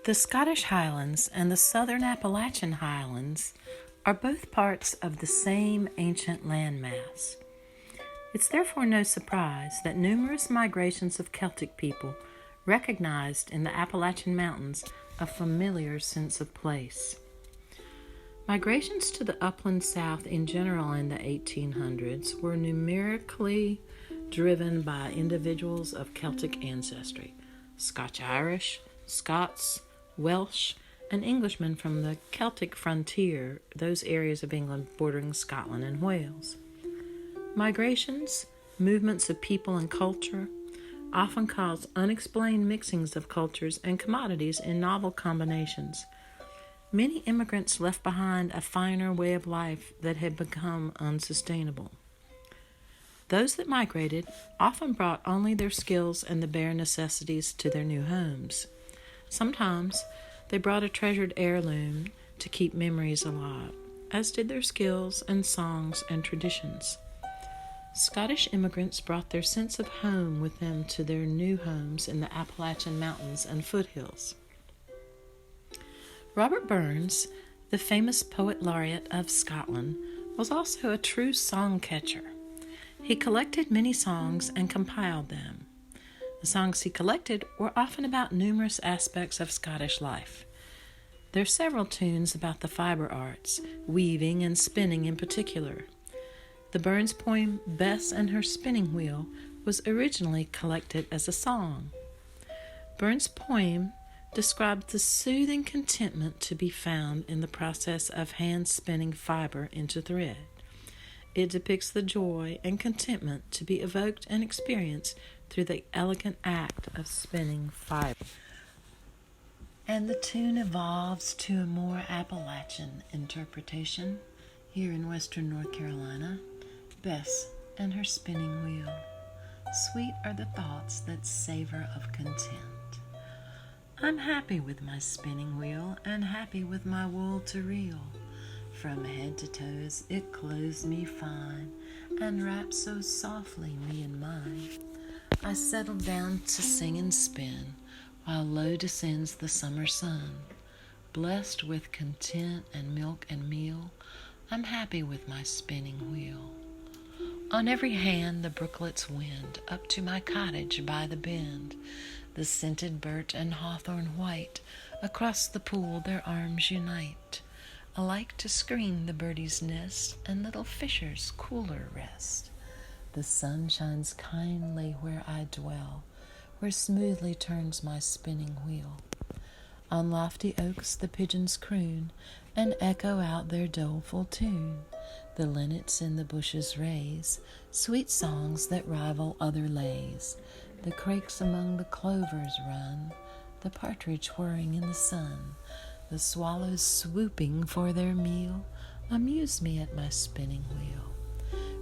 The Scottish Highlands and the Southern Appalachian Highlands are both parts of the same ancient landmass. It's therefore no surprise that numerous migrations of Celtic people recognized in the Appalachian Mountains a familiar sense of place. Migrations to the upland South in general in the 1800s were numerically driven by individuals of Celtic ancestry, Scotch-Irish, Scots, Welsh, and Englishmen from the Celtic frontier, those areas of England bordering Scotland and Wales. Migrations, movements of people and culture, often cause unexplained mixings of cultures and commodities in novel combinations. Many immigrants left behind a finer way of life that had become unsustainable. Those that migrated often brought only their skills and the bare necessities to their new homes. Sometimes they brought a treasured heirloom to keep memories alive, as did their skills and songs and traditions. Scottish immigrants brought their sense of home with them to their new homes in the Appalachian Mountains and foothills. Robert Burns, the famous poet laureate of Scotland, was also a true song catcher. He collected many songs and compiled them. The songs he collected were often about numerous aspects of Scottish life. There are several tunes about the fiber arts, weaving and spinning in particular. The Burns poem Bess and Her Spinning Wheel was originally collected as a song. Burns' poem described the soothing contentment to be found in the process of hand-spinning fiber into thread. It depicts the joy and contentment to be evoked and experienced through the elegant act of spinning fiber. And the tune evolves to a more Appalachian interpretation here in western North Carolina, Bess and Her Spinning Wheel. Sweet are the thoughts that savor of content. I'm happy with my spinning wheel and happy with my wool to reel. From head to toes it clothes me fine and wraps so softly me and mine. I settle down to sing and spin while low descends the summer sun. Blessed with content and milk and meal, I'm happy with my spinning wheel. On every hand the brooklets wind up to my cottage by the bend. The scented birch and hawthorn white across the pool their arms unite, alike to screen the birdie's nest and little fisher's cooler rest. The sun shines kindly where I dwell, where smoothly turns my spinning wheel. On lofty oaks the pigeons croon and echo out their doleful tune. The linnets in the bushes raise sweet songs that rival other lays. The crakes among the clovers run, the partridge whirring in the sun. The swallows swooping for their meal amuse me at my spinning wheel.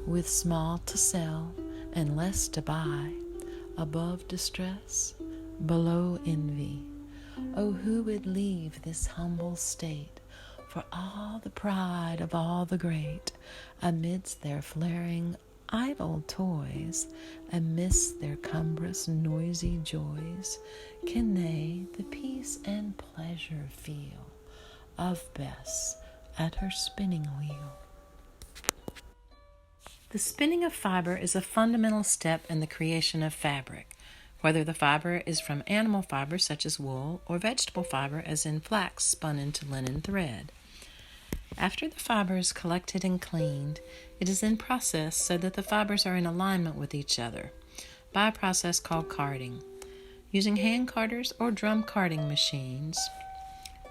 With small to sell and less to buy, above distress, below envy. Oh, who would leave this humble state for all the pride of all the great, amidst their flaring idle toys, amidst their cumbrous noisy joys, can they the peace and pleasure feel of Bess at her spinning wheel? The spinning of fiber is a fundamental step in the creation of fabric, whether the fiber is from animal fiber such as wool or vegetable fiber as in flax spun into linen thread. After the fiber is collected and cleaned, it is then processed so that the fibers are in alignment with each other by a process called carding. Using hand carders or drum carding machines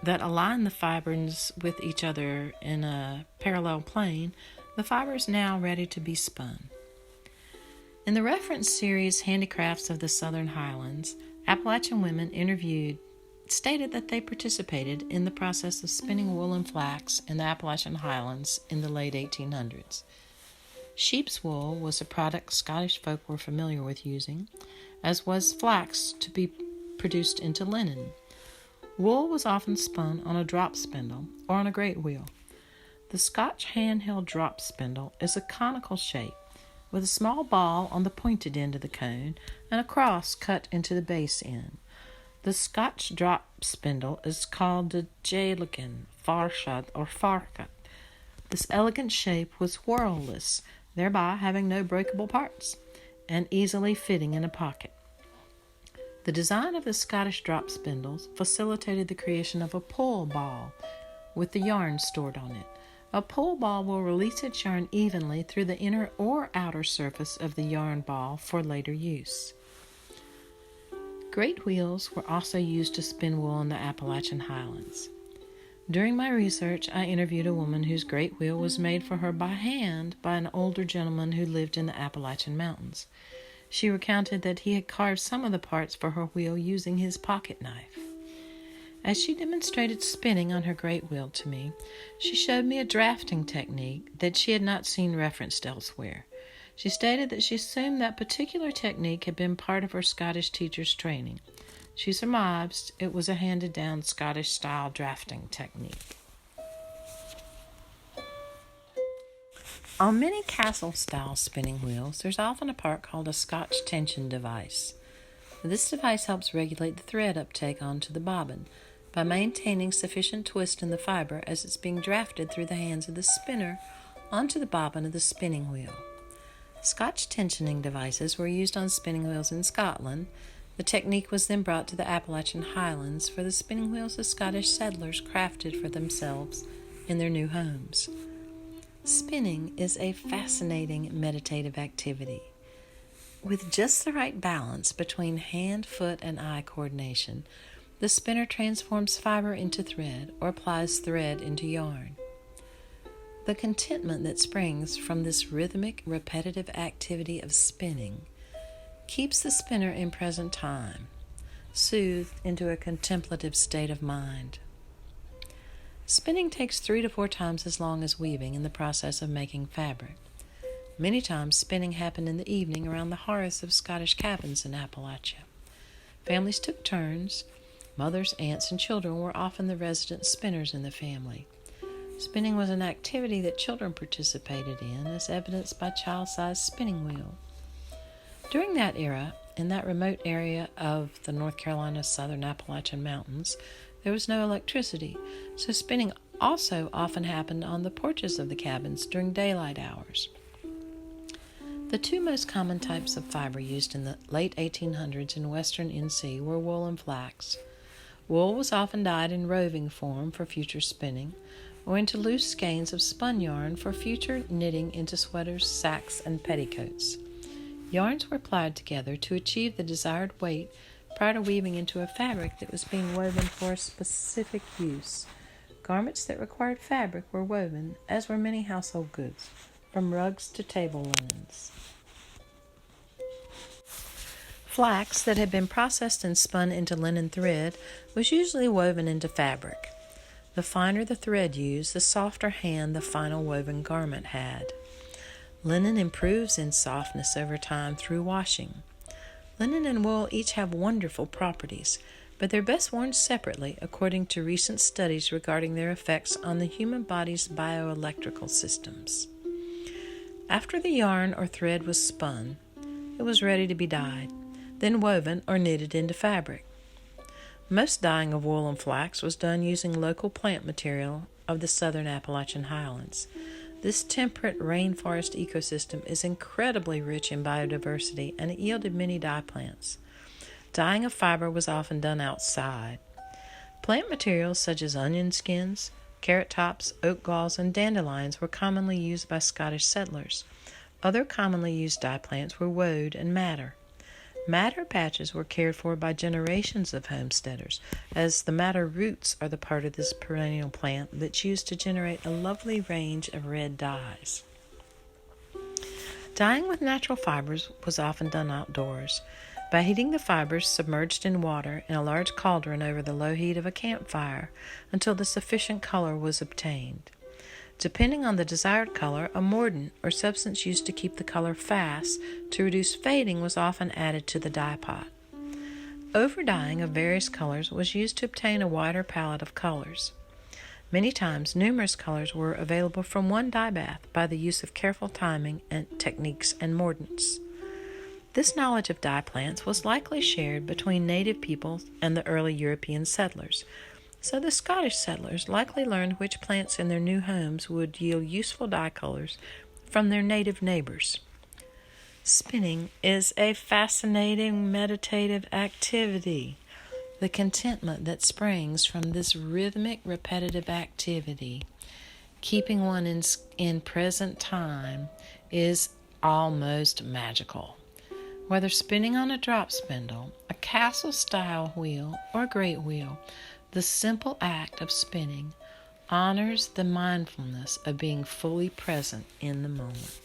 that align the fibers with each other in a parallel plane, the fiber is now ready to be spun. In the reference series Handicrafts of the Southern Highlands, Appalachian women interviewed stated that they participated in the process of spinning wool and flax in the Appalachian Highlands in the late 1800s. Sheep's wool was a product Scottish folk were familiar with using, as was flax to be produced into linen. Wool was often spun on a drop spindle or on a great wheel. The Scotch handheld drop spindle is a conical shape with a small ball on the pointed end of the cone and a cross cut into the base end. The Scotch drop spindle is called the Gaelican farshad or farcut. This elegant shape was whirlless, thereby having no breakable parts, and easily fitting in a pocket. The design of the Scottish drop spindles facilitated the creation of a pull ball with the yarn stored on it. A pull ball will release its yarn evenly through the inner or outer surface of the yarn ball for later use. Great wheels were also used to spin wool in the Appalachian highlands. During my research, I interviewed a woman whose great wheel was made for her by hand by an older gentleman who lived in the Appalachian mountains. She recounted that he had carved some of the parts for her wheel using his pocket knife. As she demonstrated spinning on her great wheel to me, she showed me a drafting technique that she had not seen referenced elsewhere. She stated that she assumed that particular technique had been part of her Scottish teacher's training. She surmised it was a handed-down Scottish-style drafting technique. On many castle-style spinning wheels, there's often a part called a Scotch tension device. This device helps regulate the thread uptake onto the bobbin by maintaining sufficient twist in the fiber as it's being drafted through the hands of the spinner onto the bobbin of the spinning wheel. Scotch tensioning devices were used on spinning wheels in Scotland. The technique was then brought to the Appalachian highlands for the spinning wheels the Scottish settlers crafted for themselves in their new homes. Spinning is a fascinating meditative activity. With just the right balance between hand, foot, and eye coordination, the spinner transforms fiber into thread or applies thread into yarn. The contentment that springs from this rhythmic, repetitive activity of spinning keeps the spinner in present time, soothed into a contemplative state of mind. Spinning takes 3 to 4 times as long as weaving in the process of making fabric. Many times spinning happened in the evening around the hearths of Scottish cabins in Appalachia. Families took turns. Mothers, aunts, and children were often the resident spinners in the family. Spinning was an activity that children participated in, as evidenced by child-sized spinning wheel. During that era, in that remote area of the North Carolina southern Appalachian mountains, there was no electricity, so spinning also often happened on the porches of the cabins during daylight hours. The 2 most common types of fiber used in the late 1800s in western NC were wool and flax. Wool was often dyed in roving form for future spinning, or into loose skeins of spun yarn for future knitting into sweaters, sacks, and petticoats. Yarns were plied together to achieve the desired weight prior to weaving into a fabric that was being woven for a specific use. Garments that required fabric were woven, as were many household goods, from rugs to table linens. Flax that had been processed and spun into linen thread was usually woven into fabric. The finer the thread used, the softer hand the final woven garment had. Linen improves in softness over time through washing. Linen and wool each have wonderful properties, but they're best worn separately according to recent studies regarding their effects on the human body's bioelectrical systems. After the yarn or thread was spun, it was ready to be dyed, then woven or knitted into fabric. Most dyeing of wool and flax was done using local plant material of the southern Appalachian highlands. This temperate rainforest ecosystem is incredibly rich in biodiversity, and it yielded many dye plants. Dyeing of fiber was often done outside. Plant materials such as onion skins, carrot tops, oak galls, and dandelions were commonly used by Scottish settlers. Other commonly used dye plants were woad and madder. Madder patches were cared for by generations of homesteaders, as the madder roots are the part of this perennial plant that's used to generate a lovely range of red dyes. Dyeing with natural fibers was often done outdoors, by heating the fibers submerged in water in a large cauldron over the low heat of a campfire until the sufficient color was obtained. Depending on the desired color, a mordant or substance used to keep the color fast to reduce fading was often added to the dye pot. Overdying of various colors was used to obtain a wider palette of colors. Many times, numerous colors were available from one dye bath by the use of careful timing and techniques and mordants. This knowledge of dye plants was likely shared between native peoples and the early European settlers. So the Scottish settlers likely learned which plants in their new homes would yield useful dye colors from their native neighbors. Spinning is a fascinating meditative activity. The contentment that springs from this rhythmic, repetitive activity, keeping one in present time, is almost magical. Whether spinning on a drop spindle, a castle-style wheel, or a great wheel, the simple act of spinning honors the mindfulness of being fully present in the moment.